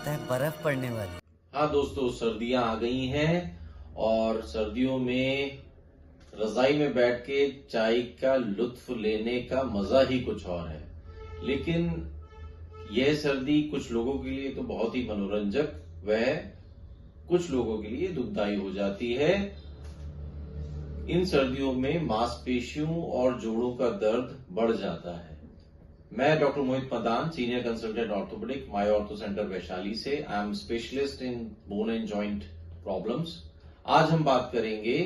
लगता है बर्फ पड़ने वाली। हाँ दोस्तों, सर्दियां आ गई हैं और सर्दियों में रजाई में बैठ के चाय का लुत्फ लेने का मजा ही कुछ और है। लेकिन यह सर्दी कुछ लोगों के लिए तो बहुत ही मनोरंजक व कुछ लोगों के लिए दुखदाई हो जाती है। इन सर्दियों में मांसपेशियों और जोड़ों का दर्द बढ़ जाता है। मैं doctor Mohit Madan, senior consultant orthopaedic, my ortho centre Vaishali से। I am specialist in bone and joint problems. आज हम बात करेंगे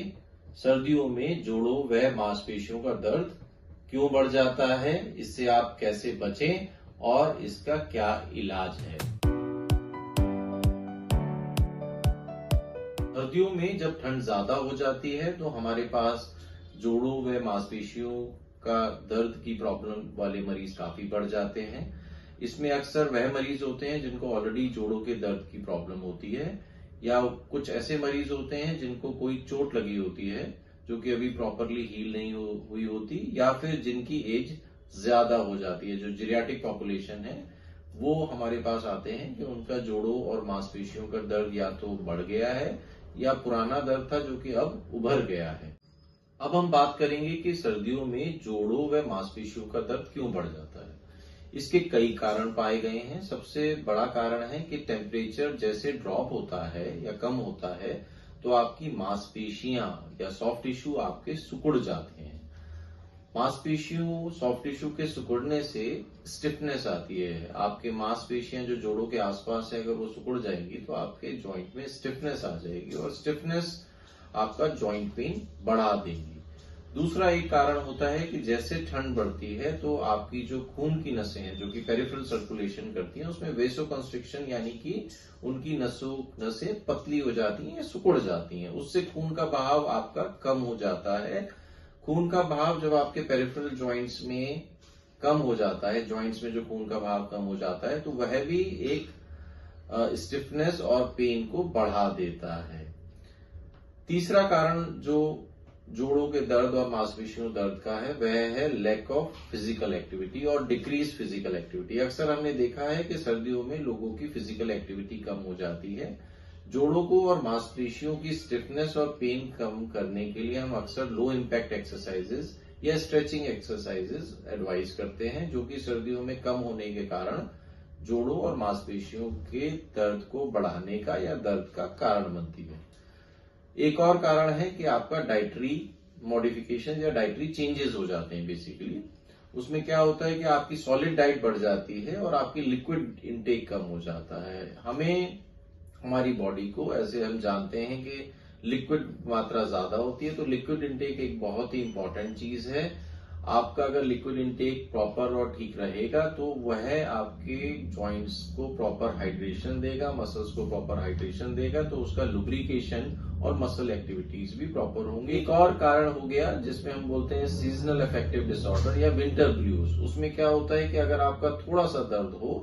सर्दियों में जोड़ों व मांसपेशियों का दर्द क्यों बढ़ जाता है, इससे आप कैसे बचें और इसका क्या इलाज है। सर्दियों में जब ठंड ज्यादा हो जाती है तो हमारे पास जोड़ों व मांसपेशियों का दर्द की प्रॉब्लम वाले मरीज काफी बढ़ जाते हैं। इसमें अक्सर वह मरीज होते हैं जिनको ऑलरेडी जोड़ों के दर्द की प्रॉब्लम होती है, या कुछ ऐसे मरीज होते हैं जिनको कोई चोट लगी होती है जो कि अभी प्रॉपरली हील नहीं हुई होती, या फिर जिनकी एज ज्यादा हो जाती है। जो जीरियाट्रिक पॉपुलेशन है वो हमारे पास आते हैं कि उनका जोड़ों और मांसपेशियों का दर्द या तो बढ़ गया है या पुराना दर्द था जो कि अब उभर गया है। अब हम बात करेंगे कि सर्दियों में जोड़ों व मांसपेशियों का दर्द क्यों बढ़ जाता है। इसके कई कारण पाए गए हैं। सबसे बड़ा कारण है कि टेम्परेचर जैसे ड्रॉप होता है या कम होता है तो आपकी मांसपेशियां या सॉफ्ट टिश्यू आपके सिकुड़ जाते हैं। मांसपेशियों सॉफ्ट टिश्यू के सिकुड़ने से स्टिफनेस आती है। आपके मांसपेशियां जो जोड़ों के आसपास है, अगर वो सिकुड़ जाएंगी तो आपके जॉइंट में स्टिफनेस आ जाएगी और स्टिफनेस आपका जॉइंट पेन बढ़ा देंगी। दूसरा एक कारण होता है कि जैसे ठंड बढ़ती है तो आपकी जो खून की नसें हैं जो कि पेरिफेरल सर्कुलेशन करती हैं, उसमें वेसोकंस्ट्रिक्शन यानी कि उनकी नसें पतली हो जाती हैं या सिकुड़ जाती हैं। उससे खून का बहाव आपका कम हो जाता है। खून का बहाव जब आपके पेरिफेरल जॉइंट्स में कम हो जाता है, जॉइंट्स में जो खून का बहाव कम हो जाता है, तो वह भी एक स्टिफनेस और पेन को बढ़ा देता है। तीसरा कारण जो जोड़ों के दर्द और मांसपेशियों दर्द का है वह है लैक ऑफ फिजिकल एक्टिविटी और डिक्रीज फिजिकल एक्टिविटी। अक्सर हमने देखा है कि सर्दियों में लोगों की फिजिकल एक्टिविटी कम हो जाती है। जोड़ों को और मांसपेशियों की स्टिफनेस और पेन कम करने के लिए हम अक्सर लो इम्पैक्ट एक्सरसाइजेस या स्ट्रेचिंग एक्सरसाइजेस एडवाइज करते हैं, जो कि सर्दियों में कम होने के कारण जोड़ों और मांसपेशियों के दर्द को बढ़ाने का या दर्द का कारण बनती है। एक और कारण है कि आपका डाइटरी मॉडिफिकेशन या डाइटरी चेंजेस हो जाते हैं। बेसिकली उसमें क्या होता है कि आपकी सॉलिड डाइट बढ़ जाती है और आपकी लिक्विड इनटेक कम हो जाता है। हमें हमारी बॉडी को, ऐसे हम जानते हैं कि लिक्विड मात्रा ज्यादा होती है, तो लिक्विड इनटेक एक बहुत ही इंपॉर्टेंट चीज है। आपका अगर लिक्विड इनटेक प्रॉपर और ठीक रहेगा तो वह आपके जॉइंट्स को प्रॉपर हाइड्रेशन देगा, मसल्स को प्रॉपर हाइड्रेशन देगा, तो उसका लुब्रिकेशन और मसल एक्टिविटीज भी प्रॉपर होंगे। एक और कारण हो गया जिसमें हम बोलते हैं सीजनल अफेक्टिव डिसऑर्डर या विंटर ब्लूज। उसमें क्या होता है कि अगर आपका थोड़ा सा दर्द हो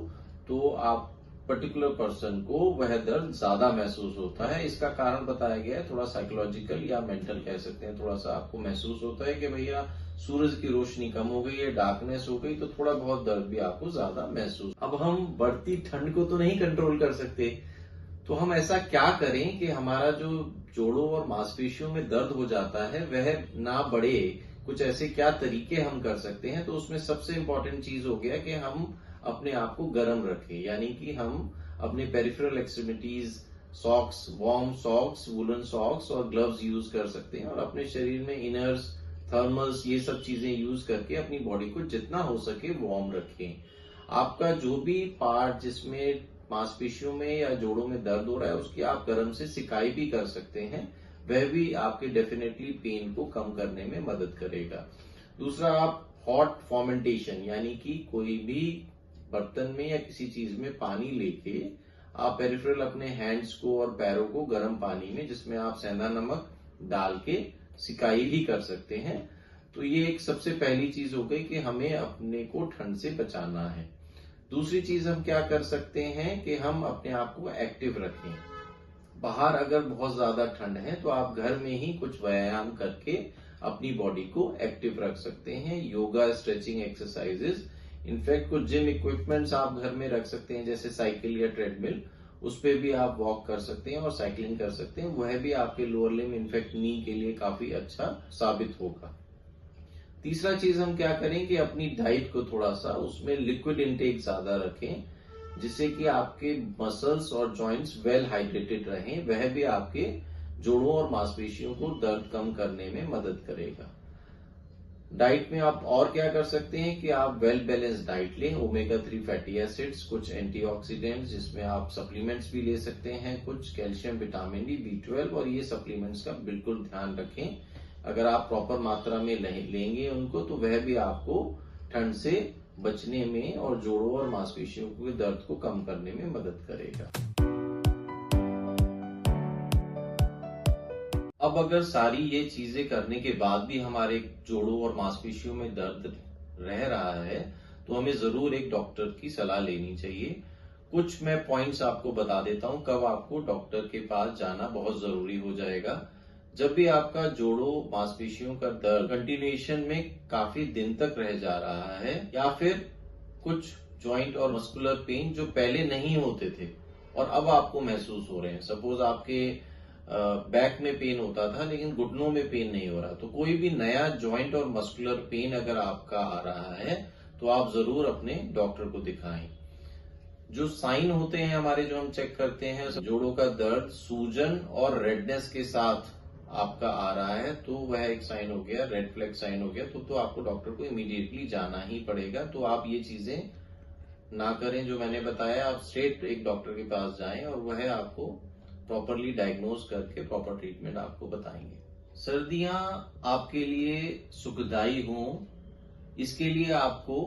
तो आप पर्टिकुलर पर्सन को वह दर्द ज्यादा महसूस होता है। इसका कारण बताया गया है थोड़ा साइकोलॉजिकल या मेंटल कह सकते हैं। थोड़ा सा आपको महसूस होता है कि भैया सूरज की रोशनी कम हो गई है, डार्कनेस हो गई, तो थोड़ा बहुत दर्द भी आपको ज्यादा महसूस। अब हम बढ़ती ठंड को तो नहीं कंट्रोल कर सकते, तो हम ऐसा क्या करें कि हमारा जो जोड़ों और मांसपेशियों में दर्द हो जाता है वह ना बढ़े। कुछ ऐसे क्या तरीके हम कर सकते हैं। तो उसमें सबसे इंपॉर्टेंट चीज हो गया कि हम अपने आप को गर्म रखें, यानी कि हम अपने peripheral extremities socks, warm socks, woollen socks और ग्लव्स यूज कर सकते हैं, और अपने शरीर में इनर्स, थर्मल्स, ये सब चीजें यूज करके अपनी बॉडी को जितना हो सके वार्म रखें। आपका जो भी पार्ट जिसमें मांसपेशियों में या जोड़ों में दर्द हो रहा है उसकी आप गर्म से सिकाई भी कर सकते हैं, वह भी आपके डेफिनेटली पेन को कम करने में मदद करेगा। दूसरा, आप हॉट फॉर्मेंटेशन यानी कि कोई भी बर्तन में या किसी चीज में पानी लेके आप पेरिफेरल अपने हैंड्स को और पैरों को गर्म पानी में, जिसमें आप सेंधा नमक डाल के सिकाई भी कर सकते हैं। तो ये एक सबसे पहली चीज हो गई कि हमें अपने को ठंड से बचाना है। दूसरी चीज हम क्या कर सकते हैं कि हम अपने आप को एक्टिव रखें। बाहर अगर बहुत ज्यादा ठंड है तो आप घर में ही कुछ व्यायाम करके अपनी बॉडी को एक्टिव रख सकते हैं। योगा, स्ट्रेचिंग एक्सरसाइजेस, इनफैक्ट कुछ जिम इक्विपमेंट्स आप घर में रख सकते हैं जैसे साइकिल या ट्रेडमिल, उस पे भी आप वॉक कर सकते हैं और साइकिलिंग कर सकते हैं, वह भी आपके लोअर लिम्ब इनफैक्ट नी के लिए काफी अच्छा साबित होगा। तीसरा चीज हम क्या करें कि अपनी डाइट को थोड़ा सा उसमें लिक्विड इंटेक ज्यादा रखें, जिससे कि आपके मसल्स और जॉइंट्स वेल हाइड्रेटेड रहें, वह भी आपके जोड़ों और मांसपेशियों को दर्द कम करने में मदद करेगा। डाइट में आप और क्या कर सकते हैं कि आप वेल बैलेंस डाइट लें, ओमेगा 3 फैटी एसिड्स, कुछ एंटीऑक्सीडेंट्स जिसमें आप सप्लीमेंट्स भी ले सकते हैं, कुछ कैल्शियम, विटामिन डी, B12, और ये सप्लीमेंट्स का बिल्कुल ध्यान रखें। अगर आप प्रॉपर मात्रा में लेंगे उनको तो वह भी आपको ठंड से बचने में और जोड़ों और मांसपेशियों के दर्द को कम करने में मदद करेगा। अब अगर सारी ये चीजें करने के बाद भी हमारे जोड़ों और मांसपेशियों में दर्द रह रहा है तो हमें जरूर एक डॉक्टर की सलाह लेनी चाहिए। कुछ मैं पॉइंट्स आपको बता देता हूं कब आपको डॉक्टर के पास जाना बहुत जरूरी हो जाएगा। जब भी आपका जोड़ों मांसपेशियों का दर्द कंटिन्यूएशन में काफी दिन तक रह जा रहा है, या फिर कुछ जॉइंट और मस्कुलर पेन जो पहले नहीं होते थे और अब आपको महसूस हो रहे हैं, सपोज आपके बैक में पेन होता था लेकिन घुटनों में पेन नहीं हो रहा, तो कोई भी नया जॉइंट और मस्कुलर पेन अगर आपका आ रहा है तो आप जरूर अपने डॉक्टर को दिखाएं। जो साइन होते हैं हमारे, जो हम चेक करते हैं, जोड़ों का दर्द सूजन और रेडनेस के साथ आपका आ रहा है तो वह एक साइन हो गया, रेड फ्लैग साइन हो गया, तो आपको डॉक्टर को इमीडिएटली जाना ही पड़ेगा। तो आप ये चीजें ना करें जो मैंने बताया, आप स्ट्रेट एक डॉक्टर के पास जाएं और वह आपको प्रॉपरली डायग्नोज करके प्रॉपर ट्रीटमेंट आपको बताएंगे। सर्दियां आपके लिए सुखदायी हों, इसके लिए आपको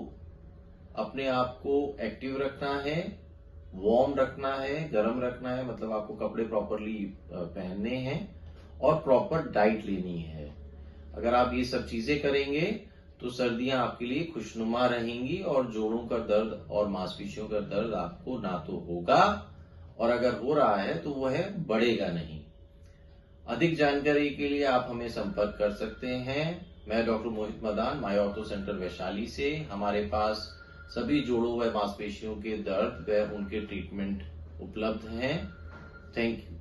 अपने आप को एक्टिव रखना है, वार्म रखना है, गर्म रखना है, मतलब आपको कपड़े प्रॉपरली पहनने हैं और प्रॉपर डाइट लेनी है। अगर आप ये सब चीजें करेंगे तो सर्दियां आपके लिए खुशनुमा रहेंगी और जोड़ों का दर्द और मांसपेशियों का दर्द आपको ना तो होगा, और अगर हो रहा है तो वह बढ़ेगा नहीं। अधिक जानकारी के लिए आप हमें संपर्क कर सकते हैं। मैं doctor Mohit Madan, my ortho centre Vaishali से। हमारे पास सभी जोड़ों व मांसपेशियों के दर्द व उनके ट्रीटमेंट उपलब्ध हैं। Thank you.